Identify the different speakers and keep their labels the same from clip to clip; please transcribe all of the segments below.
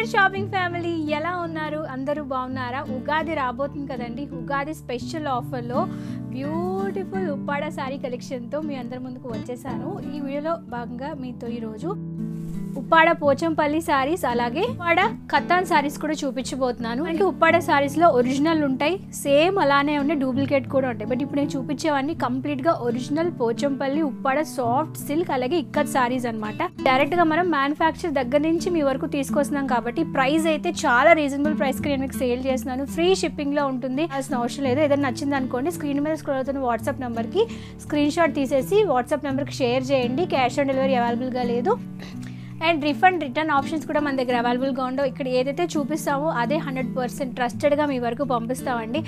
Speaker 1: Dear shopping family, ఎలా ఉన్నారు? అందరూ బాగున్నారా? ఉగాది రాబోతుంది కదండి. ఉగాది స్పెషల్ ఆఫర్లో బ్యూటిఫుల్ ఉప్పాడ శారీ కలెక్షన్తో మీ అందరి ముందుకు వచ్చేసాను. ఈ వీడియోలో భాగంగా మీతో ఈరోజు ఉప్పాడ పోచంపల్లి శారీస్ అలాగే ఉప్పాడ కతాన్ శారీస్ కూడా చూపించబోతున్నాను. అంటే ఉప్పాడ శారీస్ లో ఒరిజినల్ ఉంటాయి, సేమ్ అలానే ఉండే డూప్లికేట్ కూడా ఉంటాయి. బట్ ఇప్పుడు నేను చూపించేవన్నీ కంప్లీట్ గా original Pochampally Uppada soft silk అలాగే ఇక్కత్ శారీస్ అన్నమాట. డైరెక్ట్ గా మనం మ్యానుఫ్యాక్చర్ దగ్గర నుంచి మీ వరకు తీసుకొస్తున్నాం కాబట్టి ప్రైస్ అయితే చాలా రీజనబుల్ ప్రైస్ కి నేను మీకు సేల్ చేస్తున్నాను. ఫ్రీ షిప్పింగ్ లో ఉంటుంది, అవసరం లేదు. ఏదైనా నచ్చింది అనుకోండి, స్క్రీన్ మీద స్క్రోల్ అవుతున్న వాట్సాప్ నెంబర్ కి స్క్రీన్ షాట్ తీసేసి వాట్సాప్ నెంబర్ కి షేర్ చేయండి. క్యాష్ ఆన్ డెలివరీ అవైలబుల్ గా లేదు అండ్ రిఫండ్ రిటర్న్ ఆప్షన్స్ కూడా మన దగ్గర అవైలబుల్గా ఉండవు. ఇక్కడ ఏదైతే చూపిస్తామో అదే 100% ట్రస్టెడ్గా మీ వరకు పంపిస్తామండి.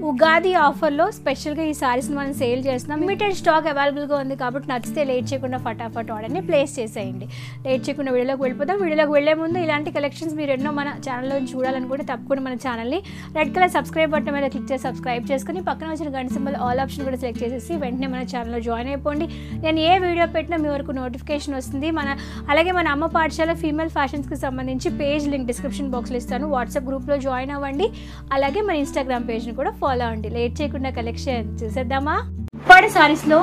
Speaker 1: ఉగాది ఆఫర్లో స్పెషల్గా ఈ సారీస్ని మనం సేల్ చేస్తున్నాం. లిమిటెడ్ స్టాక్ అవైలబుల్గా ఉంది కాబట్టి నచ్చితే లేట్ చేయకుండా ఫటాఫట్ ఆర్డర్ని ప్లేస్ చేసేయండి. లేట్ చేయకుండా వీడియోలోకి వెళ్ళిపోతాం. వీడియోలోకి వెళ్లే ముందు ఇలాంటి కలెక్షన్స్ మీరు ఎన్నో మన ఛానల్లో చూడాలనుకుంటే తప్పకుండా మన ఛానల్ని రెడ్ కలర్ సబ్స్క్రైబ్ బటన్ మీద క్లిక్ చేసి సబ్స్క్రైబ్ చేసుకుని పక్కన వచ్చిన గంట సింబల్ ఆల్ ఆప్షన్ కూడా సెలెక్ట్ చేసేసి వెంటనే మన ఛానల్లో జాయిన్ అయిపోండి. నేను ఏ వీడియో పెట్టినా మీ వరకు నోటిఫికేషన్ వస్తుంది. అలాగే మన అమ్మ పాఠశాల ఫీమేల్ ఫ్యాషన్స్కి సంబంధించి పేజ్ లింక్ డిస్క్రిప్షన్ బాక్స్లో ఇస్తాను. వాట్సాప్ గ్రూప్లో జాయిన్ అవ్వండి. అలాగే మన ఇన్స్టాగ్రామ్ పేజ్ని కూడా ఫాలో అవ్వండి. లేట్ చేయకుండా కలెక్షన్ చూసేద్దామా? ఉప్పాడ శారీస్లో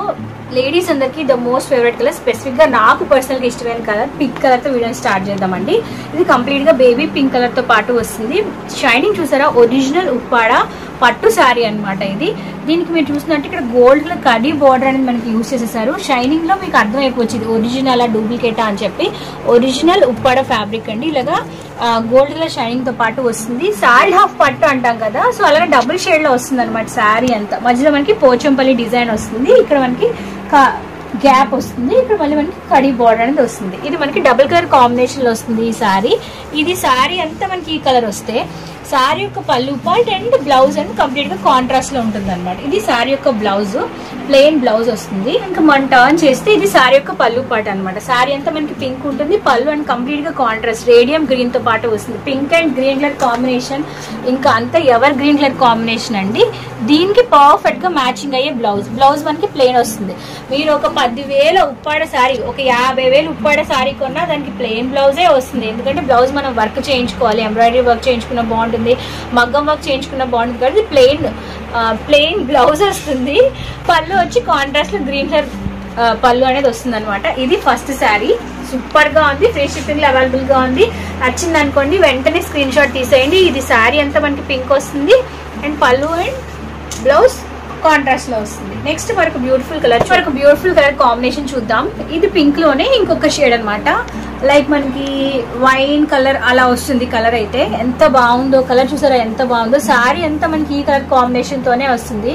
Speaker 1: లేడీస్ అందరికీ ద మోస్ట్ ఫేవరెట్ కలర్, స్పెసిఫిక్గా నాకు పర్సనల్గా ఇష్టమైన కలర్ పింక్ కలర్తో వీడియోని స్టార్ట్ చేద్దామండి. ఇది కంప్లీట్గా బేబీ పింక్ కలర్తో పాటు వస్తుంది. షైనింగ్ చూసారా? ఒరిజినల్ ఉప్పాడ పట్టు శారీ అనమాట ఇది. దీనికి మీరు చూసినట్టు ఇక్కడ గోల్డ్ కలర్ కడీ బార్డర్ అనేది మనకి యూజ్ చేసేసారు. షైనింగ్ లో మీకు అర్థమైపోవచ్చు ఒరిజినల్ డూప్లికేటా అని చెప్పి. ఒరిజినల్ ఉప్పాడ ఫ్యాబ్రిక్ అండి. ఇలాగా గోల్డ్ కలర్ షైనింగ్ తో పాటు వస్తుంది. శారీ హాఫ్ పట్టు అంటాం కదా, సో అలాగే డబుల్ షేడ్ లో వస్తుంది అనమాట. శారీ అంతా మధ్యలో మనకి పోచంపల్లి డిజైన్ వస్తుంది. ఇక్కడ మనకి గ్యాప్ వస్తుంది. ఇక్కడ మళ్ళీ మనకి కడీ బార్డర్ అనేది వస్తుంది. ఇది మనకి డబుల్ కలర్ కాంబినేషన్ లో వస్తుంది ఈ శారీ. ఇది శారీ అంతా మనకి ఈ కలర్ వస్తే శారీ యొక్క పళ్ళు part and blouse and complete గా కాంట్రాస్ట్ లో ఉంటుంది అనమాట. ఇది శారీ యొక్క బ్లౌజ్, ప్లెయిన్ బ్లౌజ్ వస్తుంది. ఇంకా మనం టర్న్ చేస్తే ఇది శారీ యొక్క పళ్ళు పార్ట్ అనమాట. శారీ అంతా మనకి పింక్ ఉంటుంది, పళ్ళు అండ్ కంప్లీట్ గా కాంట్రాస్ట్ రేడియం గ్రీన్ తో పాటు వస్తుంది. Pink and green colour combination, ఇంకా అంతా ఎవర్ గ్రీన్ కలర్ కాంబినేషన్ అండి. దీనికి పర్ఫెక్ట్ గా మ్యాచింగ్ అయ్యే బ్లౌజ్ మనకి ప్లెయిన్ వస్తుంది. మీరు ఒక 10,000 ఉప్పాడ శారీ, ఒక 50,000 ఉప్పాడ శారీ కొన్నా దానికి ప్లెయిన్ బ్లౌజే వస్తుంది. ఎందుకంటే బ్లౌజ్ మనం వర్క్ చేయించుకోవాలి, ఎంబ్రాయిడరీ వర్క్ చేయించుకున్న బాగుంటుంది, మగ్గం వర్క్ చేయించుకున్న బాగుంటుంది కాబట్టి ప్లెయిన్ బ్లౌజ్ వస్తుంది. పళ్ళు వచ్చి కాంట్రాస్ట్ లో గ్రీన్ కలర్ పళ్ళు అనేది వస్తుంది అనమాట. ఇది ఫస్ట్ శారీ. సూపర్ గా ఉంది, ఫ్రీ షిప్పింగ్ లో అవైలబుల్ గా ఉంది. నచ్చింది అనుకోండి వెంటనే స్క్రీన్ షాట్ తీసేయండి. ఇది శారీ అంతా మనకి పింక్ వస్తుంది అండ్ పళ్ళు అండ్ బ్లౌజ్ కాంట్రాస్ట్ లో వస్తుంది. నెక్స్ట్ మనకు బ్యూటిఫుల్ కలర్ కాంబినేషన్ చూద్దాం. ఇది పింక్ లోనే ఇంకొక షేడ్ అనమాట. లైక్ మనకి వైన్ కలర్ అలా వస్తుంది. కలర్ అయితే ఎంత బాగుందో, కలర్ చూసారా ఎంత బాగుందో. శారీ అంతా మనకి ఈ కలర్ కాంబినేషన్ తోనే వస్తుంది.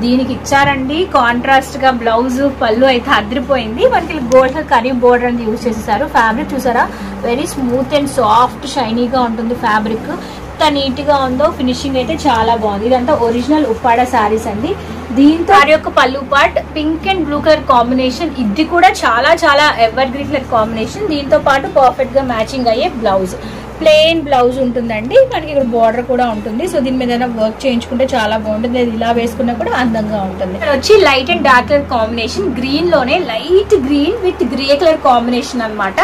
Speaker 1: దీనికి ఇచ్చారండి కాంట్రాస్ట్ గా బ్లౌజ్, పళ్ళు అయితే అదిరిపోయింది. మనకి గోల్డ్ కర్రీ బోర్డర్ అనేది యూజ్ చేసేసారు. ఫ్యాబ్రిక్ చూసారా? వెరీ స్మూత్ అండ్ సాఫ్ట్ షైనీగా ఉంటుంది ఫ్యాబ్రిక్. ఎంత నీట్ గా ఉందో, ఫినిషింగ్ అయితే చాలా బాగుంది. ఇదంతా ఒరిజినల్ ఉప్పాడ శారీస్ అండి. దీంతో శారీ యొక్క పళ్ళు part pink and blue colour combination. ఇది కూడా చాలా చాలా ఎవర్ గ్రీన్ కలర్ కాంబినేషన్. దీంతో పాటు పర్ఫెక్ట్ గా మ్యాచింగ్ అయ్యే బ్లౌజ్, ప్లెయిన్ బ్లౌజ్ ఉంటుందండి. మనకి ఇక్కడ బార్డర్ కూడా ఉంటుంది. సో దీని మీద వర్క్ చేయించుకుంటే చాలా బాగుంటుంది. అది ఇలా వేసుకున్నా కూడా అందంగా ఉంటుంది. ఇక్కడ వచ్చి light and dark colour combination. Green లోనే light green with grey colour combination అనమాట.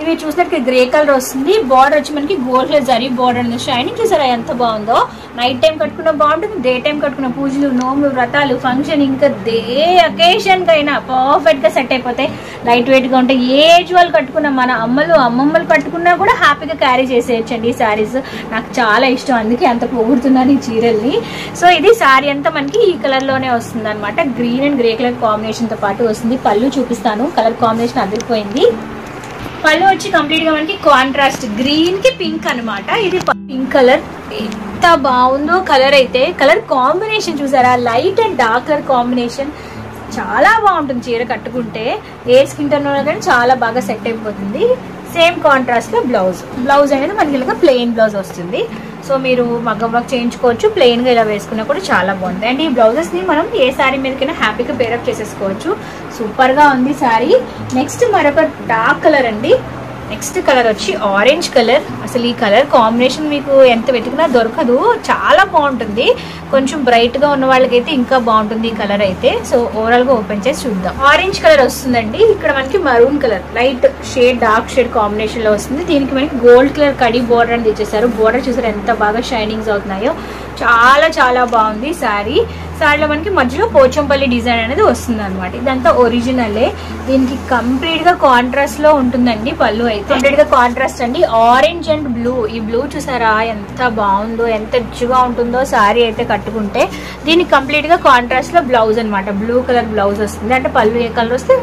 Speaker 1: ఇవి చూసినట్టు గ్రే కలర్ వస్తుంది. బార్డర్ వచ్చి మనకి గోల్డ్ కలర్ జరీ బార్డర్ అనేది. షైనింగ్ చూసారా ఎంత బాగుందో. నైట్ టైం కట్టుకున్న బాగుంటుంది, డే టైం కట్టుకున్న పూజలు, నోములు, వ్రతాలు, ఫంక్షన్, ఇంకా ఏ అకేషన్ కైనా పర్ఫెక్ట్ గా సెట్ అయిపోతాయి. లైట్ వెయిట్ గా ఉంటాయి. ఏజ్ వాళ్ళు కట్టుకున్న, మన అమ్మమ్మలు కట్టుకున్నా కూడా హ్యాపీగా క్యారీ చేసేయచ్చండి ఈ శారీస్. నాకు చాలా ఇష్టం, అందుకే అంత పొగుడుతున్నాను ఈ చీరల్ని. సో ఇది శారీ అంతా మనకి ఈ కలర్ లోనే వస్తుంది అనమాట. Green and grey colour combination తో పాటు వస్తుంది. పళ్ళు చూపిస్తాను, కలర్ కాంబినేషన్ అదిరిపోయింది. పళ్ళు వచ్చి కంప్లీట్ గా మనకి కాంట్రాస్ట్ గ్రీన్ కి పింక్ అనమాట. ఇది పింక్ కలర్ ఎంత బాగుందో. కలర్ అయితే కలర్ కాంబినేషన్ చూసారా? Light and dark colour combination చాలా బాగుంటుంది. చీర కట్టుకుంటే ఏ స్కిన్ టోన్ కానీ చాలా బాగా సెట్ అయిపోతుంది. సేమ్ కాంట్రాస్ట్ లో బ్లౌజ్ అనేది మనకి ఇలా ప్లెయిన్ బ్లౌజ్ వస్తుంది. సో మీరు మగ్గం వర్క్ చేయించుకోవచ్చు, ప్లెయిన్ గా ఇలా వేసుకున్నా కూడా చాలా బాగుంటుంది. అండ్ ఈ బ్లౌజెస్ ని మనం ఏ శారీ మీదకైనా హ్యాపీగా పేరప్ చేసేసుకోవచ్చు. సూపర్ గా ఉంది శారీ. నెక్స్ట్ మరొక డార్క్ కలర్ అండి. నెక్స్ట్ కలర్ వచ్చి ఆరెంజ్ కలర్. అసలు ఈ కలర్ కాంబినేషన్ మీకు ఎంత వెతికినా దొరకదు, చాలా బాగుంటుంది. కొంచెం బ్రైట్ గా ఉన్న వాళ్ళకైతే ఇంకా బాగుంటుంది ఈ కలర్ అయితే. సో ఓవరాల్ గా ఓపెన్ చేసి చూద్దాం. ఆరెంజ్ కలర్ వస్తుందండి, ఇక్కడ మనకి maroon colour light shade dark shade combination లో వస్తుంది. దీనికి మనకి గోల్డ్ కలర్ కడి బోర్డర్ అని తెచ్చేసారు. బోర్డర్ చూసారు ఎంత బాగా షైనింగ్స్ అవుతున్నాయో, చాలా చాలా బాగుంది శారీలో మనకి మధ్యలో పోచంపల్లి డిజైన్ అనేది వస్తుంది అనమాట. ఇదంతా ఒరిజినలే. దీనికి కంప్లీట్ గా కాంట్రాస్ట్ లో ఉంటుందండి పళ్ళు అయితే. కంప్లీట్ గా కాంట్రాస్ట్ అండి. ఆరెంజ్ అండ్ బ్లూ, ఈ బ్లూ చూసారా ఎంత బాగుందో, ఎంత రిచ్గా ఉంటుందో శారీ అయితే కట్టుకుంటే. దీనికి కంప్లీట్ గా కాంట్రాస్ట్ లో బ్లౌజ్ అనమాట, బ్లూ కలర్ బ్లౌజ్ వస్తుంది. అంటే పళ్ళు ఏ కలర్ వస్తే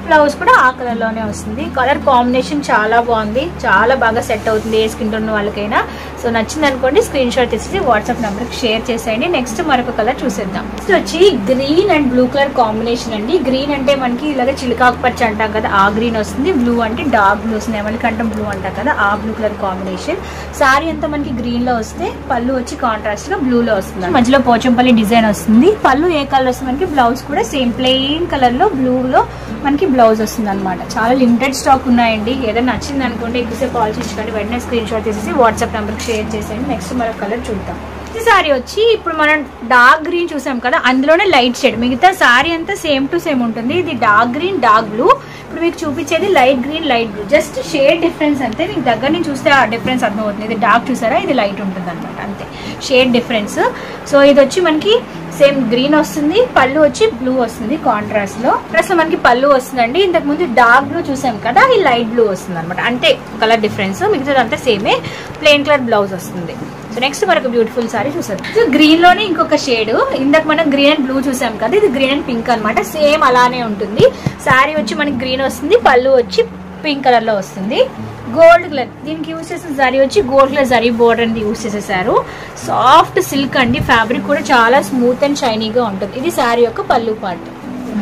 Speaker 1: బ్లౌజ్ కూడా ఆ కలర్ లోనే వస్తుంది. కలర్ కాంబినేషన్ చాలా బాగుంది, చాలా బాగా సెట్ అవుతుంది ఏ స్కిన్ టోన్ వాళ్ళకైనా. సో నచ్చింది అనుకోండి, స్క్రీన్ షాట్ తీసి వాట్సాప్ నెంబర్ కి షేర్ చేసేయండి. నెక్స్ట్ మరొక కలర్ చూసేద్దాం. నెక్స్ట్ వచ్చి green and blue colour combination అండి. గ్రీన్ అంటే మనకి ఇలాగ చిలకాకు పచ్చ అంటాం కదా, ఆ గ్రీన్ వస్తుంది. బ్లూ అంటే డార్క్ బ్లూ వస్తుంది, ఎవరికంటాం బ్లూ అంటాం కదా, ఆ బ్లూ కలర్ కాంబినేషన్. శారీ అంతా మనకి గ్రీన్ లో వస్తే పళ్ళు వచ్చి కాంట్రాస్ట్ లో బ్లూ లో వస్తుంది. మధ్యలో పోచంపల్లి డిజైన్ వస్తుంది. పళ్ళు ఏ కలర్ వస్తుంది మనకి, బ్లౌజ్ కూడా సేమ్ ప్లెయిన్ కలర్ లో బ్లూ లో మనకి బ్లౌజ్ వస్తుంది అనమాట. చాలా లిమిటెడ్ స్టాక్ ఉన్నాయండి. ఏదైనా నచ్చింది అనుకుంటే ఎక్కువసేపు కాల్ చేసి వెంటనే స్క్రీన్ షాట్ తీసేసి వాట్సాప్ నెంబర్కి షేర్ చేసేయండి. నెక్స్ట్ మరొక కలర్ చూద్దాం. ఈ సారీ వచ్చి ఇప్పుడు మనం డార్క్ గ్రీన్ చూసాం కదా, అందులోనే లైట్ షేడ్. మిగతా సారీ అంతా సేమ్ టు సేమ్ ఉంటుంది. ఇది డార్క్ గ్రీన్ డార్క్ బ్లూ. ఇప్పుడు మీకు చూపించేది light green light blue, just shade difference అంతే. మీకు దగ్గర నుంచి చూస్తే ఆ డిఫరెన్స్ అర్థమవుతుంది. ఇది డార్క్ చూసారా, ఇది లైట్ ఉంటుంది అనమాట, అంతే షేడ్ డిఫరెన్స్. సో ఇది వచ్చి మనకి సేమ్ గ్రీన్ వస్తుంది, పళ్ళు వచ్చి బ్లూ వస్తుంది కాంట్రాస్ట్ లో. ప్లస్ మనకి పళ్ళు వస్తుందండి. ఇంతకు ముందు డార్క్ బ్లూ చూసాం కదా, ఈ లైట్ బ్లూ వస్తుంది అనమాట, అంతే కలర్ డిఫరెన్స్. మిగతా అంతా సేమే, ప్లెయిన్ కలర్ బ్లౌజ్ వస్తుంది. సో నెక్స్ట్ మనకు బ్యూటిఫుల్ సారీ చూసాం. సో గ్రీన్ లోనే ఇంకొక షేడ్, ఇందాక మనం గ్రీన్ అండ్ బ్లూ చూసాం కదా, ఇది గ్రీన్ అండ్ పింక్ అనమాట, సేమ్ అలానే ఉంటుంది. శారీ వచ్చి మనకి గ్రీన్ వస్తుంది, పళ్ళు వచ్చి పింక్ కలర్ లో వస్తుంది. గోల్డ్ కలర్ దీనికి యూజ్ చేసిన జరీ వచ్చి గోల్డ్ కలర్ జరీ బోర్డర్ అనేది యూజ్ చేసేసారు. సాఫ్ట్ సిల్క్ అండి, ఫ్యాబ్రిక్ కూడా చాలా స్మూత్ అండ్ షైనీగా ఉంటుంది. ఇది శారీ యొక్క పళ్ళు part.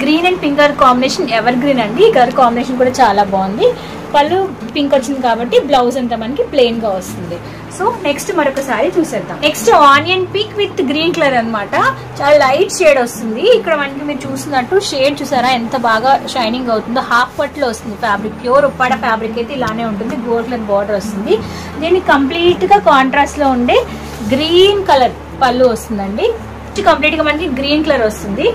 Speaker 1: Green and pink colour combination ever green అండి. ఈ కలర్ కాంబినేషన్ కూడా చాలా బాగుంది. పళ్ళు పింక్ వచ్చింది కాబట్టి బ్లౌజ్ అంతా మనకి ప్లెయిన్ గా వస్తుంది. సో నెక్స్ట్ మరొక సారీ చూసేద్దాం. Next onion pink with green colour అనమాట, చాలా లైట్ షేడ్ వస్తుంది. ఇక్కడ మనకి మీరు చూసినట్టు షేడ్ చూసారా ఎంత బాగా షైనింగ్ అవుతుందో. హాఫ్ పట్ లో వస్తుంది ఫ్యాబ్రిక్, ప్యూర్ ఉప్పాడ ఫ్యాబ్రిక్ అయితే ఇలానే ఉంటుంది. గోల్డ్ కలర్ బార్డర్ వస్తుంది. దీనికి కంప్లీట్ గా కాంట్రాస్ట్ లో ఉండే గ్రీన్ కలర్ పళ్ళు వస్తుందండి. కంప్లీట్ గా మనకి గ్రీన్ కలర్ వస్తుంది.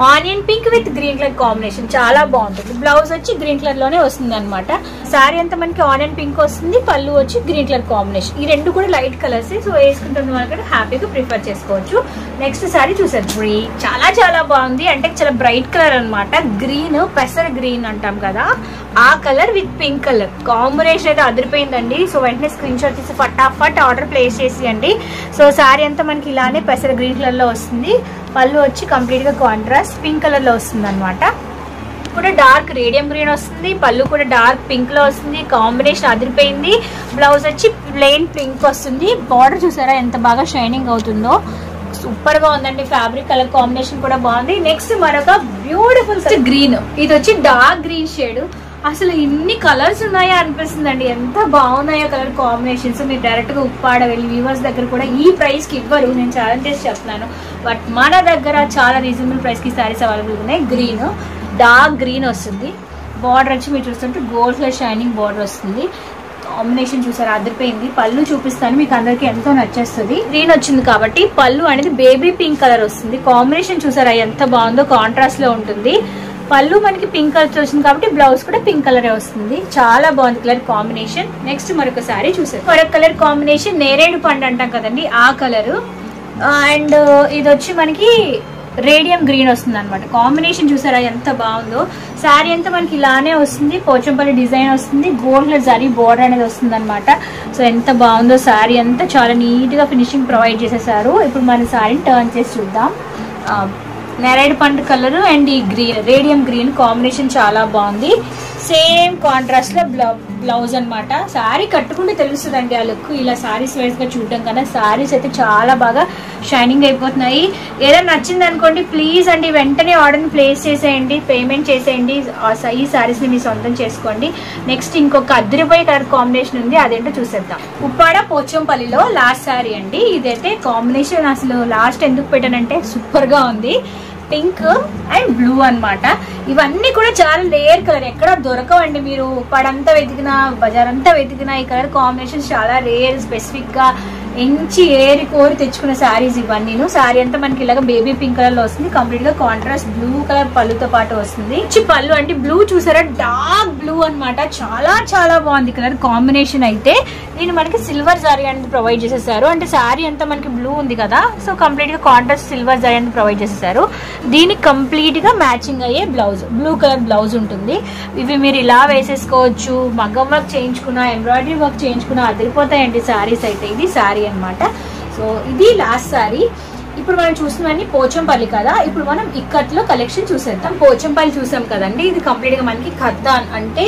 Speaker 1: Onion pink with green colour combination చాలా బాగుంటుంది. బ్లౌజ్ వచ్చి గ్రీన్ కలర్ లోనే వస్తుంది అనమాట. శారీ అంతా మనకి ఆనియన్ పింక్ వస్తుంది, పళ్ళు వచ్చి గ్రీన్ కలర్ కాంబినేషన్. ఈ రెండు కూడా లైట్ కలర్స్. సో వేసుకుంటున్న వాళ్ళకి హ్యాపీగా ప్రిఫర్ చేసుకోవచ్చు. నెక్స్ట్ శారీ చూసారు, గ్రీన్ చాలా చాలా బాగుంది. అంటే చాలా బ్రైట్ కలర్ అనమాట. గ్రీన్ పెసర్ గ్రీన్ అంటాం కదా, ఆ colour with pink colour combination అయితే అదిరిపోయిందండి. సో వెంటనే స్క్రీన్ షాట్ తీసి ఫటాఫట్ ఆర్డర్ ప్లేస్ చేసేయండి. సో శారీ అంతా మనకి ఇలానే పెసర్ గ్రీన్ కలర్ లో వస్తుంది. పళ్ళు వచ్చి కంప్లీట్ గా కాంట్రాస్ట్ పింక్ కలర్ లో వస్తుంది అనమాట. కూడా డార్క్ రేడియం గ్రీన్ వస్తుంది, పళ్ళు కూడా డార్క్ పింక్ లో వస్తుంది. కాంబినేషన్ అదిరిపోయింది. బ్లౌజ్ వచ్చి ప్లెయిన్ పింక్ వస్తుంది. బార్డర్ చూసారా ఎంత బాగా షైనింగ్ అవుతుందో, సూపర్ గా ఉందండి. ఫ్యాబ్రిక్ కలర్ కాంబినేషన్ కూడా బాగుంది. నెక్స్ట్ మరొక బ్యూటిఫుల్ గ్రీన్, ఇది వచ్చి డార్క్ గ్రీన్ షేడ్. అసలు ఇన్ని కలర్స్ ఉన్నాయా అనిపిస్తుందండి, ఎంత బాగున్నాయో కలర్ కాంబినేషన్స్. మీరు డైరెక్ట్ గా ఉప్పాడ వెళ్ళి వ్యూవర్స్ దగ్గర కూడా ఈ ప్రైస్ కి ఇవ్వరు, నేను ఛాలెంజ్ చేసి చెప్తున్నాను. బట్ మన దగ్గర చాలా రీజనబుల్ ప్రైస్ కి సారీస్ అవైలబుల్ ఉన్నాయి. గ్రీన్ డార్క్ గ్రీన్ వస్తుంది. బార్డర్ వచ్చి మీరు చూస్తుంటే గోల్డ్ కలర్ షైనింగ్ బార్డర్ వస్తుంది. కాంబినేషన్ చూసారా అదిరిపోయింది. పళ్ళు చూపిస్తాను, మీకు అందరికి ఎంతో నచ్చేస్తుంది. గ్రీన్ వచ్చింది కాబట్టి పళ్ళు అనేది బేబీ పింక్ కలర్ వస్తుంది. కాంబినేషన్ చూసారా ఎంత బాగుందో, కాంట్రాస్ట్ లో ఉంటుంది. పళ్ళు మనకి పింక్ కలర్ వచ్చింది కాబట్టి బ్లౌజ్ కూడా పింక్ కలర్ వస్తుంది. చాలా బాగుంది కలర్ కాంబినేషన్. నెక్స్ట్ మరొక సారీ చూసారు, మరొక కలర్ కాంబినేషన్ నేరేడు పండు అంటాం కదండి, ఆ కలర్. అండ్ ఇది వచ్చి మనకి రేడియం గ్రీన్ వస్తుంది అనమాట. కాంబినేషన్ చూసారా ఎంత బాగుందో. శారీ అంతా మనకి ఇలానే వస్తుంది, పోచంపల్లి డిజైన్ వస్తుంది, గోల్డ్ కలర్ జరీ బోర్డర్ అనేది వస్తుంది అనమాట. సో ఎంత బాగుందో శారీ అంతా, చాలా నీట్ గా ఫినిషింగ్ ప్రొవైడ్ చేసేసారు. ఇప్పుడు మన శారీని టర్న్ చేసి చూద్దాం. నేరేడు పండు కలర్ అండ్ ఈ గ్రీన్ రేడియం గ్రీన్ కాంబినేషన్ చాలా బాగుంది. సేమ్ కాంట్రాస్ట్ లో బ్లౌజ్ అనమాట. శారీ కట్టుకుంటే తెలుస్తుందండి ఆ లుక్. ఇలా శారీస్ వైజ్ గా చూడటం కన్నా శారీస్ అయితే చాలా బాగా షైనింగ్ అయిపోతున్నాయి. ఏదైనా నచ్చింది అనుకోండి ప్లీజ్ అండి వెంటనే ఆర్డర్ని ప్లేస్ చేసేయండి, పేమెంట్ చేసేయండి. ఈ శారీస్ ని మీ సొంతం చేసుకోండి. నెక్స్ట్ ఇంకొక అదిరిపోయే కలర్ కాంబినేషన్ ఉంది, అదేంటో చూసేద్దాం. ఉప్పాడ పోచంపల్లిలో లాస్ట్ శారీ అండి. ఇదైతే కాంబినేషన్ అసలు లాస్ట్ ఎందుకు పెట్టానంటే సూపర్ గా ఉంది. పింక్ అండ్ బ్లూ అన్నమాట. ఇవన్నీ కూడా చాలా రేర్ కలర్, ఎక్కడ దొరకవండి. మీరు పడంతా వెతికినా బజార్ అంతా వెతికినా ఈ కలర్ కాంబినేషన్స్ చాలా రేర్. స్పెసిఫిక్ గా ఎంచి ఏరి కోరి తెచ్చుకున్న శారీస్ ఇవన్నీ. శారీ అంతా మనకి ఇలాగ బేబీ పింక్ కలర్ లో వస్తుంది. కంప్లీట్ గా కాంట్రాస్ట్ బ్లూ కలర్ పళ్ళుతో పాటు వస్తుంది. పళ్ళు అంటే బ్లూ చూసారా, డార్క్ బ్లూ అన్నమాట. చాలా చాలా బాగుంది కలర్ కాంబినేషన్. అయితే దీన్ని మనకి సిల్వర్ జరీ అనేది ప్రొవైడ్ చేసేసారు. అంటే శారీ అంతా మనకి బ్లూ ఉంది కదా, సో కంప్లీట్ గా కాంట్రాస్ట్ సిల్వర్ జరీ అనేది ప్రొవైడ్ చేసేసారు. దీనికి కంప్లీట్ గా మ్యాచింగ్ అయ్యే బ్లౌజ్, బ్లూ కలర్ బ్లౌజ్ ఉంటుంది. ఇవి మీరు ఇలా వేసేసుకోవచ్చు. మగ్గం వర్క్ చేయించుకున్నా, ఎంబ్రాయిడరీ వర్క్ చేయించుకున్నా అదిరిపోతాయండి శారీస్ అయితే. ఇది శారీ అన్నమాట. సో ఇది లాస్ట్ శారీ. ఇప్పుడు మనం చూసినవన్నీ పోచంపల్లి కదా, ఇప్పుడు మనం ఇక్కత్ లో కలెక్షన్ చూసేద్దాం. పోచంపల్లి చూసాం కదండి, ఇది కంప్లీట్ గా మనకి ఖద్దాన్ అంటే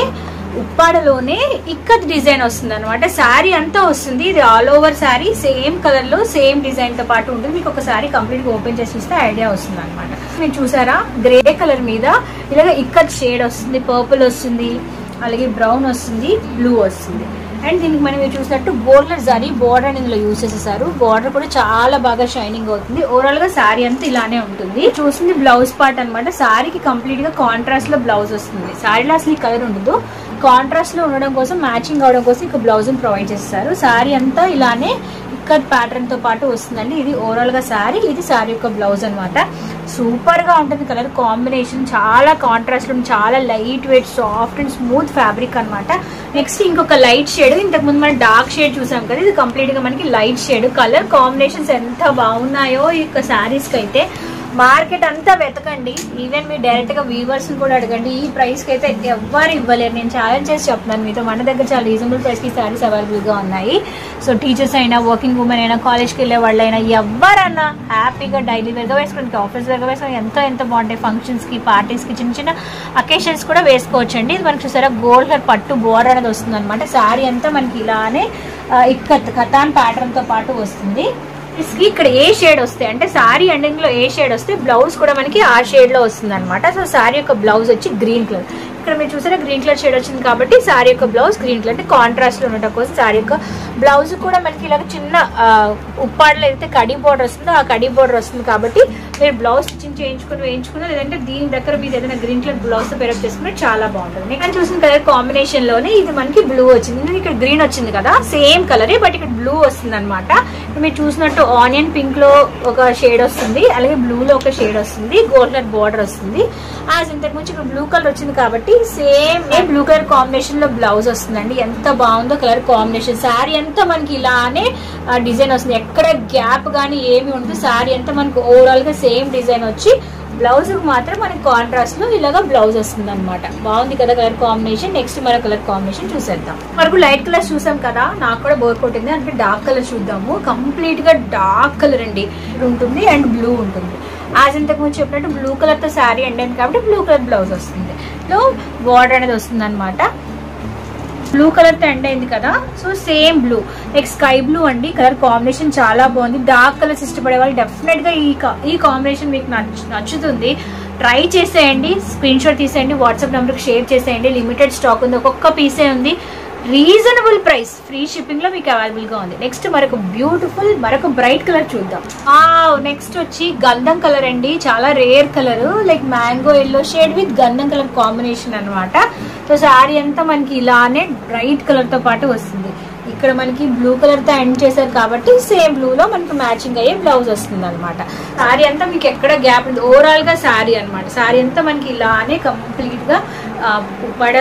Speaker 1: ఉప్పాడలోనే ఇక్కత్ డిజైన్ వస్తుంది అనమాట. శారీ అంతా వస్తుంది. ఇది all over sari same colour లో సేమ్ డిజైన్ తో పాటు ఉంటుంది. మీకు ఒక శారీ కంప్లీట్ గా ఓపెన్ చేసి చూస్తే ఐడియా వస్తుంది అనమాట. మీరు చూసారా, గ్రే కలర్ మీద ఇలాగ ఇక్కత్ షేడ్ వస్తుంది, పర్పుల్ వస్తుంది, అలాగే బ్రౌన్ వస్తుంది, బ్లూ వస్తుంది. అండ్ దీనికి మనం చూసినట్టు బోర్డర్ జరీ బోర్డర్ ఇందులో యూజ్ చేసేసారు. బోర్డర్ కూడా చాలా బాగా షైనింగ్ అవుతుంది. ఓవరాల్ గా శారీ అంతా ఇలానే ఉంటుంది. చూసింది బ్లౌజ్ పార్ట్ అనమాట. శారీకి కంప్లీట్ గా కాంట్రాస్ట్ లో బ్లౌజ్ వస్తుంది. శారీలో అసలు ఈ కలర్ ఉండదు, కాంట్రాస్ట్ లో ఉండడం కోసం, మ్యాచింగ్ అవడం కోసం ఇక బ్లౌజ్ ప్రొవైడ్ చేస్తారు. శారీ అంతా ఇలానే ఇక్కత్ ప్యాటర్న్ తో పాటు వస్తుందండి. ఇది ఓవరాల్ గా శారీ, ఇది శారీ యొక్క బ్లౌజ్ అనమాట. సూపర్ గా ఉంటుంది కలర్ కాంబినేషన్. చాలా కాంట్రాస్ట్, చాలా light weight, soft and smooth fabric అనమాట. నెక్స్ట్ ఇంకొక లైట్ షేడ్, ఇంతకు ముందు మనం డార్క్ షేడ్ చూసాం కదా, ఇది కంప్లీట్ గా మనకి లైట్ షేడ్. కలర్ కాంబినేషన్స్ ఎంత బాగున్నాయో ఈ యొక్క శారీస్ కి అయితే. మార్కెట్ అంతా వెతకండి, ఈవెన్ మీరు డైరెక్ట్ గా వీవర్స్ కూడా అడగండి. ఈ ప్రైస్ కి అయితే ఎవ్వరు ఇవ్వలేరు. నేను ఛాలెంజ్ చేసి చెప్తున్నాను మీతో, మన దగ్గర చాలా రీజనబుల్ ప్రైస్ కి శారీస్ అవైలబుల్ గా ఉన్నాయి. సో టీచర్స్ అయినా, వర్కింగ్ ఉమెన్ అయినా, కాలేజ్కి వెళ్ళే వాళ్ళైనా ఎవరన్నా హ్యాపీగా డైలీ వేర్గా వేసుకోండి, ఆఫీస్ వేర్గా వేసుకోండి. ఎంత బాగుంటాయి ఫంక్షన్స్ కి, పార్టీస్ కి, చిన్న చిన్న అకేషన్స్ కూడా వేసుకోవచ్చండి. ఇది మనకి చూసారా గోల్డ్ కలర్ పట్టు బోర్డర్ అనేది వస్తుంది అనమాట. శారీ అంతా మనకి ఇలానే ఇక్కత్ ఖతాన్ ప్యాటర్న్ తో పాటు వస్తుంది. ఇక్కడ ఏ షేడ్ వస్తే అంటే శారీ ఎండింగ్ లో ఏ షేడ్ వస్తే బ్లౌజ్ కూడా మనకి ఆ షేడ్ లో వస్తుంది అనమాట. సో శారీ యొక్క బ్లౌజ్ వచ్చి గ్రీన్ కలర్. ఇక్కడ మీరు చూసారా గ్రీన్ కలర్ షేడ్ వచ్చింది కాబట్టి శారీ యొక్క బ్లౌజ్ గ్రీన్ కలర్. అంటే కాంట్రాస్ట్ లో ఉండటం కోసం శారీ యొక్క బ్లౌజ్ కూడా మనకి ఇలాగ చిన్న ఉప్పాడలో అయితే కడీ బోర్డర్ వస్తుందో ఆ కడీ బోర్డర్ వస్తుంది కాబట్టి మీరు బ్లౌజ్ స్టిచ్చింగ్ చేయించుకుని వేయించుకున్నా, లేదంటే దీని దగ్గర మీరు ఏదైనా గ్రీన్ కలర్ బ్లౌజ్ తో పేరప్ చేసుకుని చాలా బాగుంటుంది. నేను చూసిన కలర్ కాంబినేషన్ లోనే ఇది మనకి బ్లూ వచ్చింది. ఇక్కడ గ్రీన్ వచ్చింది కదా, సేమ్ కలరే బట్ ఇక్కడ బ్లూ వస్తుంది అనమాట. మీరు చూసినట్టు ఆనియన్ పింక్ లో ఒక షేడ్ వస్తుంది, అలాగే బ్లూ లో ఒక షేడ్ వస్తుంది, గోల్డ్ కలర్ బోర్డర్ వస్తుంది. యాజ్ ఇంతకు ముందు ఇక్కడ బ్లూ కలర్ వచ్చింది కాబట్టి సేమ్ బ్లూ కలర్ కాంబినేషన్ లో బ్లౌజ్ వస్తుందండి. ఎంత బాగుందో కలర్ కాంబినేషన్. శారీ అంతా మనకి ఇలానే డిజైన్ వస్తుంది, ఎక్కడ గ్యాప్ గానీ ఏమి ఉండదు. శారీ అంతా మనకి ఓవరాల్ గా సేమ్ డిజైన్ వచ్చి బ్లౌజ్ మాత్రం మనకి కాంట్రాస్ట్ లో ఇలాగా బ్లౌజ్ వస్తుంది అనమాట. బాగుంది కదా కలర్ కాంబినేషన్. నెక్స్ట్ మన కలర్ కాంబినేషన్ చూసేద్దాం. వరకు లైట్ కలర్ చూసాం కదా, నాకు కూడా బోర్ కొట్టింది, అంటే డార్క్ కలర్ చూద్దాము. కంప్లీట్ గా డార్క్ కలర్ అండి ఉంటుంది అండ్ బ్లూ ఉంటుంది. యాజ్ ఇంతకు ముందు చెప్పినట్టు బ్లూ కలర్ తో శారీ ఎండ్ అయింది కాబట్టి బ్లూ కలర్ బ్లౌజ్ వస్తుంది. లో బోర్డర్ అనేది వస్తుంది అనమాట. బ్లూ కలర్ తో ఎండ్ అయింది కదా, so same blue. Next sky blue అండి. కలర్ కాంబినేషన్ చాలా బాగుంది. డార్క్ కలర్స్ ఇష్టపడే వాళ్ళు డెఫినెట్ గా ఈ కాంబినేషన్ మీకు నచ్చుతుంది. ట్రై చేసేయండి, స్క్రీన్ షాట్ తీసేయండి, వాట్సాప్ నెంబర్కి షేర్ చేసేయండి. లిమిటెడ్ స్టాక్ ఉంది, ఒక్కొక్క పీసే ఉంది. రీజనబుల్ ప్రైస్, ఫ్రీ షిప్పింగ్ లో మీకు అవైలబుల్ గా ఉంది. నెక్స్ట్ మరొక బ్యూటిఫుల్ మరొక బ్రైట్ కలర్ చూద్దాం. నెక్స్ట్ వచ్చి గంధం కలర్ అండి. చాలా rare colour, like mango yellow shade with గంధం కలర్ కాంబినేషన్ అనమాట. సో శారీ అంతా మనకి ఇలానే బ్రైట్ కలర్ తో పాటు వస్తుంది. ఇక్కడ మనకి బ్లూ కలర్ తో ఎండ్ చేశారు కాబట్టి సేమ్ బ్లూ లో మనకి మ్యాచింగ్ అయ్యే బ్లౌజ్ వస్తుంది అనమాట. శారీ అంతా మీకు ఎక్కడ గ్యాప్ ఉంది, ఓవరాల్ గా శారీ అనమాట. శారీ అంతా మనకి ఇలానే కంప్లీట్ గా ఉప్పాడ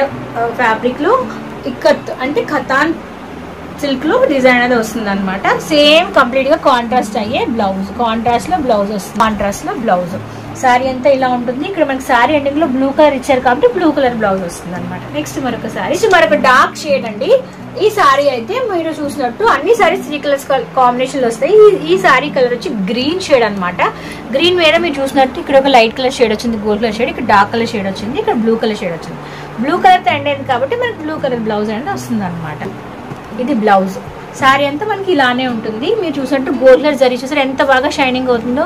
Speaker 1: ఫ్యాబ్రిక్ లో ఇక్కత్ అంటే ఖతాన్ సిల్క్ లో డిజైన్ అనేది వస్తుంది అనమాట. సేమ్ కంప్లీట్ గా కాంట్రాస్ట్ అయ్యే బ్లౌజ్, కాంట్రాస్ట్ లో బ్లౌజ్ వస్తుంది, కాంట్రాస్ట్ లో బ్లౌజ్. శారీ అంతా ఇలా ఉంటుంది. ఇక్కడ మనకి శారీ ఎండింగ్ లో బ్లూ కలర్ ఇచ్చారు కాబట్టి బ్లూ కలర్ బ్లౌజ్ వస్తుంది అనమాట. నెక్స్ట్ మరొక శారీ, మరొక డార్క్ షేడ్ అండి. ఈ శారీ అయితే మీరు చూసినట్టు అన్ని శారీస్ 3 కలర్స్ కాంబినేషన్ లో వస్తాయి. ఈ శారీ కలర్ వచ్చి గ్రీన్ షేడ్ అనమాట. గ్రీన్ మీద మీరు చూసినట్టు ఇక్కడ ఒక లైట్ కలర్ షేడ్ వచ్చింది, గోల్డ్ కలర్ షేడ్, ఇక్కడ డార్క్ కలర్ షేడ్ వచ్చింది, ఇక్కడ బ్లూ కలర్ షేడ్ వచ్చింది. బ్లూ కలర్ తో ఎండ్ అయింది కాబట్టి మనకి బ్లూ కలర్ బ్లౌజ్ అనేది వస్తుంది అనమాట. ఇది బ్లౌజ్. శారీ అంతా మనకి ఇలానే ఉంటుంది. మీరు చూసినట్టు గోల్డ్ కలర్ జరీ చూసారు ఎంత బాగా షైనింగ్ అవుతుందో.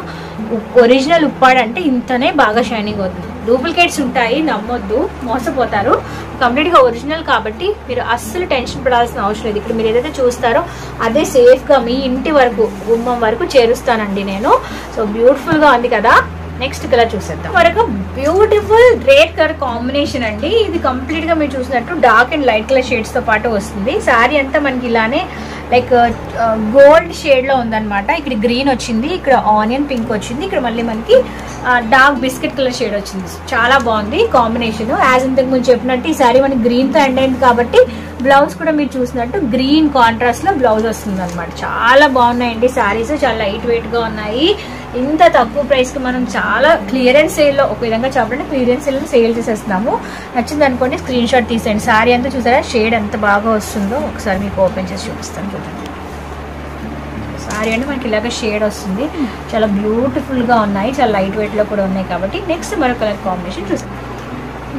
Speaker 1: ఒరిజినల్ ఉప్పాడ అంటే ఇంతనే బాగా షైనింగ్ అవుతుంది. డూప్లికేట్స్ ఉంటాయి, నమ్మొద్దు, మోసపోతారు. కంప్లీట్ గా ఒరిజినల్ కాబట్టి మీరు అస్సలు టెన్షన్ పడాల్సిన అవసరం లేదు. ఇక్కడ మీరు ఏదైతే చూస్తారో అదే సేఫ్ గా మీ ఇంటి వరకు, గుమ్మం వరకు చేరుస్తానండి నేను. సో బ్యూటిఫుల్ గా ఉంది కదా. నెక్స్ట్ కలర్ చూసేద్దాం. మరొక బ్యూటిఫుల్ రెడ్ కలర్ కాంబినేషన్ అండి. ఇది కంప్లీట్ గా మీరు చూసినట్టు dark and light colour shades తో పాటు వస్తుంది. శారీ అంతా మనకి ఇలానే లైక్ గోల్డ్ షేడ్ లో ఉందన్నమాట. ఇక్కడ గ్రీన్ వచ్చింది, ఇక్కడ ఆనియన్ పింక్ వచ్చింది, ఇక్కడ మళ్ళీ మనకి డార్క్ బిస్కెట్ కలర్ షేడ్ వచ్చింది. చాలా బాగుంది కాంబినేషన్. యాజ్ ఇంతకు ముందు చెప్పినట్టు ఈ సారీ మనకి గ్రీన్ తో ఎండ్ అయింది కాబట్టి బ్లౌజ్ కూడా మీరు చూసినట్టు గ్రీన్ కాంట్రాస్ట్ లో బ్లౌజ్ వస్తుంది అనమాట. చాలా బాగున్నాయండి సారీస్, చాలా లైట్ వెయిట్ గా ఉన్నాయి. ఇంత తక్కువ ప్రైస్ కి మనం చాలా క్లియరెన్స్ సేల్ లో, ఒక విధంగా చెప్పండి క్లియరెన్స్ సేల్ లో సేల్ చేసేస్తున్నాము. నచ్చింది అనుకోండి స్క్రీన్ షాట్ తీసేయండి. సారీ అంతా చూసారా షేడ్ ఎంత బాగా వస్తుందో ఒకసారి మీకు ఓపెన్ చేసి చూపిస్తాను చూడండి. సారీ అంటే మనకి ఇలాగ షేడ్ వస్తుంది, చాలా బ్యూటిఫుల్ గా ఉన్నాయి, చాలా లైట్ వెయిట్ లో కూడా ఉన్నాయి. కాబట్టి నెక్స్ట్ మరో కలర్ కాంబినేషన్ చూస్తాం.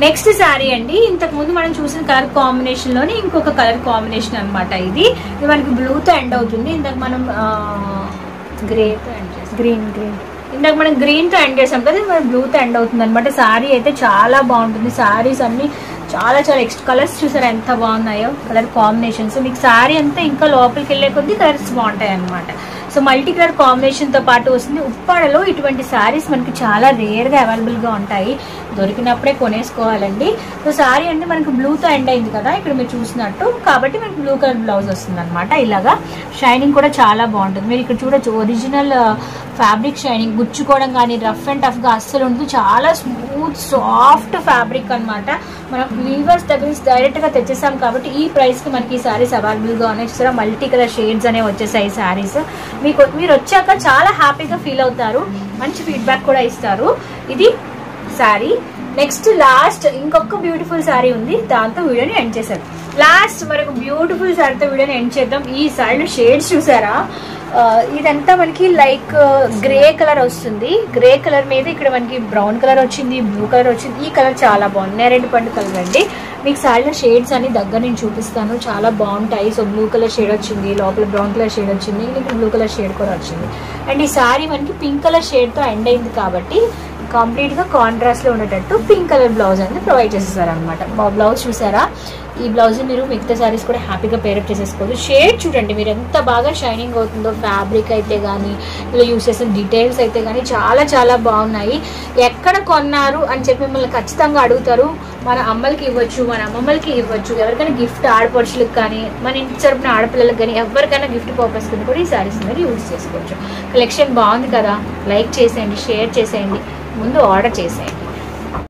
Speaker 1: నెక్స్ట్ శారీ అండి, ఇంతకు ముందు మనం చూసిన కలర్ కాంబినేషన్ లోనే ఇంకొక కలర్ కాంబినేషన్ అనమాట. ఇది మనకి బ్లూ తో ఎండ్ అవుతుంది. ఇందాక మనం గ్రే తో ఎండ్ చేసాం, గ్రీన్ ఇందాక మనం గ్రీన్ తో ఎండ్ చేసాం కదా, మన బ్లూ తో ఎండ్ అవుతుంది అనమాట. శారీ అయితే చాలా బాగుంటుంది. శారీస్ అన్ని చాలా చాలా ఎక్స్ట్రా కలర్స్ చూసారు ఎంత బాగున్నాయో కలర్ కాంబినేషన్స్. మీకు శారీ అంతా ఇంకా లోపలికి వెళ్ళే కొద్దీ కలర్స్ బాగుంటాయి అనమాట. సో మల్టీ కలర్ కాంబినేషన్ తో పాటు వస్తుంది. ఉప్పాడలో ఇటువంటి శారీస్ మనకి చాలా రేర్ గా అవైలబుల్ గా ఉంటాయి, దొరికినప్పుడే కొనేసుకోవాలండి. సో శారీ అంటే మనకి బ్లూ తో ఎండ్ అయింది కదా ఇక్కడ మీరు చూసినట్టు, కాబట్టి మనకి బ్లూ కలర్ బ్లౌజ్ వస్తుంది అనమాట. ఇలాగా షైనింగ్ కూడా చాలా బాగుంటుంది. మీరు ఇక్కడ చూడొచ్చు ఒరిజినల్ ఫ్యాబ్రిక్ షైనింగ్, గుచ్చుకోవడం కానీ రఫ్ అండ్ టఫ్ గా అస్సలు ఉంటుంది. చాలా స్మూత్ సాఫ్ట్ ఫ్యాబ్రిక్ అనమాట. మనం వీవర్స్ దగ్గర నుంచి డైరెక్ట్ గా తెచ్చేసాం కాబట్టి ఈ ప్రైస్ కి మనకి ఈ సారీస్ అవైలబుల్ గా ఉన్నాయి. చూసారా మల్టీ కలర్ షేడ్స్ అనేవి వచ్చేసాయి ఈ సారీస్. మీరు వచ్చాక చాలా హ్యాపీగా ఫీల్ అవుతారు, మంచి ఫీడ్బ్యాక్ కూడా ఇస్తారు. ఇది శారీ. నెక్స్ట్ లాస్ట్ ఇంకొక బ్యూటిఫుల్ శారీ ఉంది, దాంతో వీడియోని ఎండ్ చేశారు. లాస్ట్ మరొక బ్యూటిఫుల్ శారీతో వీడియోని ఎండ్ చేద్దాం. ఈ శారీలో షేడ్స్ చూసారా, ఇదంతా మనకి లైక్ గ్రే కలర్ వస్తుంది. గ్రే కలర్ మీద ఇక్కడ మనకి బ్రౌన్ కలర్ వచ్చింది, బ్లూ కలర్ వచ్చింది. ఈ కలర్ చాలా బాగుంది, నేరేడు పండు కలర్ అండి. మీకు శారీలో షేడ్స్ అని దగ్గర నేను చూపిస్తాను, చాలా బాగుంటాయి. సో బ్లూ కలర్ షేడ్ వచ్చింది, లోపల బ్రౌన్ కలర్ షేడ్ వచ్చింది, ఇక్కడ బ్లూ కలర్ షేడ్ కూడా వచ్చింది. అండ్ ఈ శారీ మనకి పింక్ కలర్ షేడ్తో ఎండ్ అయింది కాబట్టి కంప్లీట్ గా కాంట్రాస్ట్ లో ఉండేటట్టు పింక్ కలర్ బ్లౌజ్ అనేది ప్రొవైడ్ చేసేసారు అనమాట. బ్లౌజ్ చూసారా, ఈ బ్లౌజ్ మీరు మిగతా సారీస్ కూడా హ్యాపీగా పేరప్ చేసేసుకోవచ్చు. షేడ్ చూడండి మీరు ఎంత బాగా షైనింగ్ అవుతుందో. ఫ్యాబ్రిక్ అయితే కానీ ఇలా యూస్ చేసిన డీటెయిల్స్ అయితే కానీ చాలా చాలా బాగున్నాయి. ఎక్కడ కొన్నారు అని చెప్పి మిమ్మల్ని ఖచ్చితంగా అడుగుతారు. మన అమ్మలకి ఇవ్వచ్చు, మన అమ్మమ్మలకి ఇవ్వచ్చు, ఎవరికైనా గిఫ్ట్ ఆడపడుచులకు కానీ మన ఇంటి తరపున ఆడపిల్లలకు కానీ ఎవరికైనా గిఫ్ట్ పర్పస్ కింద కూడా ఈ సారీస్ అనేది యూజ్ చేసుకోవచ్చు. కలెక్షన్ బాగుంది కదా, లైక్ చేసేయండి, షేర్ చేసేయండి, ముందు ఆర్డర్ చేసేయండి.